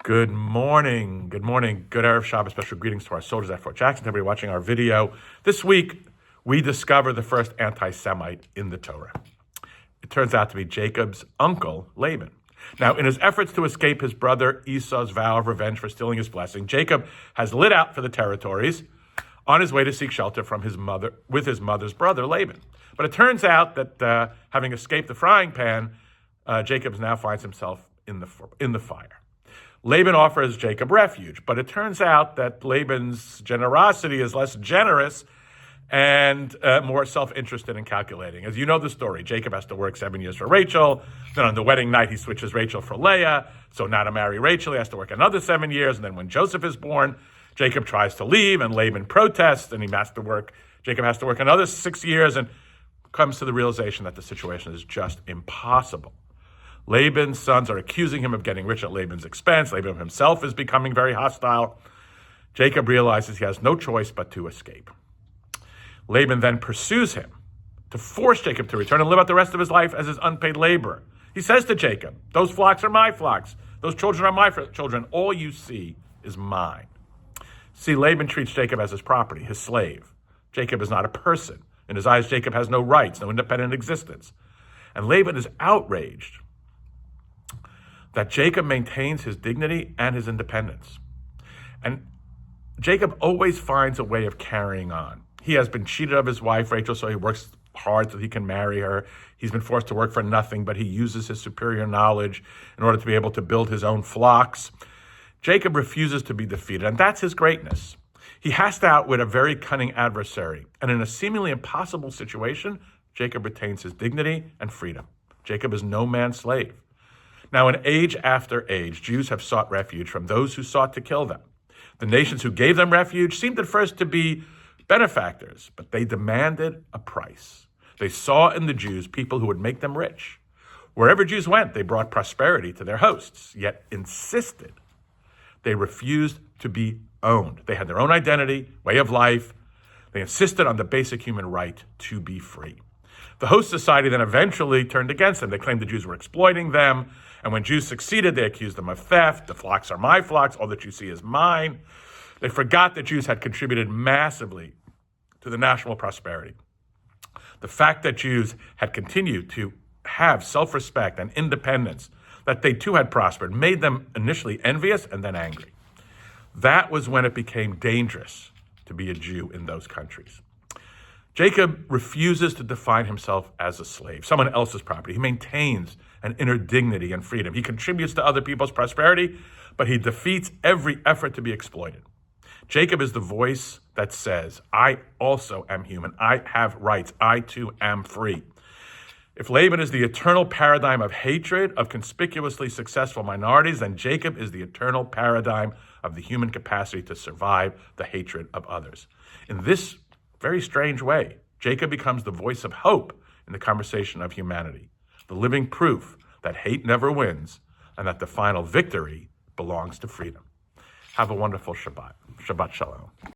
Good morning. Good morning. Good Erev Shabbos. Special greetings to our soldiers at Fort Jackson. Everybody watching our video. This week, we discover the first anti-Semite in the Torah. It turns out to be Jacob's uncle, Laban. Now, in his efforts to escape his brother Esau's vow of revenge for stealing his blessing, Jacob has lit out for the territories on his way to seek shelter from his mother's brother, Laban. But it turns out that having escaped the frying pan, Jacob now finds himself in the fire. Laban offers Jacob refuge, but it turns out that Laban's generosity is less generous and more self-interested and calculating. As you know the story, Jacob has to work 7 years for Rachel. Then on the wedding night, he switches Rachel for Leah. So now to marry Rachel, he has to work another 7 years. And then when Joseph is born, Jacob tries to leave, and Laban protests, and Jacob has to work another 6 years and comes to the realization that the situation is just impossible. Laban's sons are accusing him of getting rich at Laban's expense. Laban himself is becoming very hostile. Jacob realizes he has no choice but to escape. Laban then pursues him to force Jacob to return and live out the rest of his life as his unpaid laborer. He says to Jacob, "Those flocks are my flocks. Those children are my children. All you see is mine." See, Laban treats Jacob as his property, his slave. Jacob is not a person. In his eyes, Jacob has no rights, no independent existence. And Laban is outraged that Jacob maintains his dignity and his independence. And Jacob always finds a way of carrying on. He has been cheated of his wife, Rachel, so he works hard so he can marry her. He's been forced to work for nothing, but he uses his superior knowledge in order to be able to build his own flocks. Jacob refuses to be defeated, and that's his greatness. He has to outwit a very cunning adversary. And in a seemingly impossible situation, Jacob retains his dignity and freedom. Jacob is no man's slave. Now, in age after age, Jews have sought refuge from those who sought to kill them. The nations who gave them refuge seemed at first to be benefactors, but they demanded a price. They saw in the Jews people who would make them rich. Wherever Jews went, they brought prosperity to their hosts, yet insisted. They refused to be owned. They had their own identity, way of life. They insisted on the basic human right to be free. The host society then eventually turned against them. They claimed the Jews were exploiting them. And when Jews succeeded, they accused them of theft. The flocks are my flocks. All that you see is mine. They forgot that Jews had contributed massively to the national prosperity. The fact that Jews had continued to have self-respect and independence, that they too had prospered, made them initially envious and then angry. That was when it became dangerous to be a Jew in those countries. Jacob refuses to define himself as a slave, someone else's property. He maintains an inner dignity and freedom. He contributes to other people's prosperity, but he defeats every effort to be exploited. Jacob is the voice that says, "I also am human. I have rights. I too am free." If Laban is the eternal paradigm of hatred of conspicuously successful minorities, then Jacob is the eternal paradigm of the human capacity to survive the hatred of others. In this very strange way, Jacob becomes the voice of hope in the conversation of humanity, the living proof that hate never wins and that the final victory belongs to freedom. Have a wonderful Shabbat. Shabbat Shalom.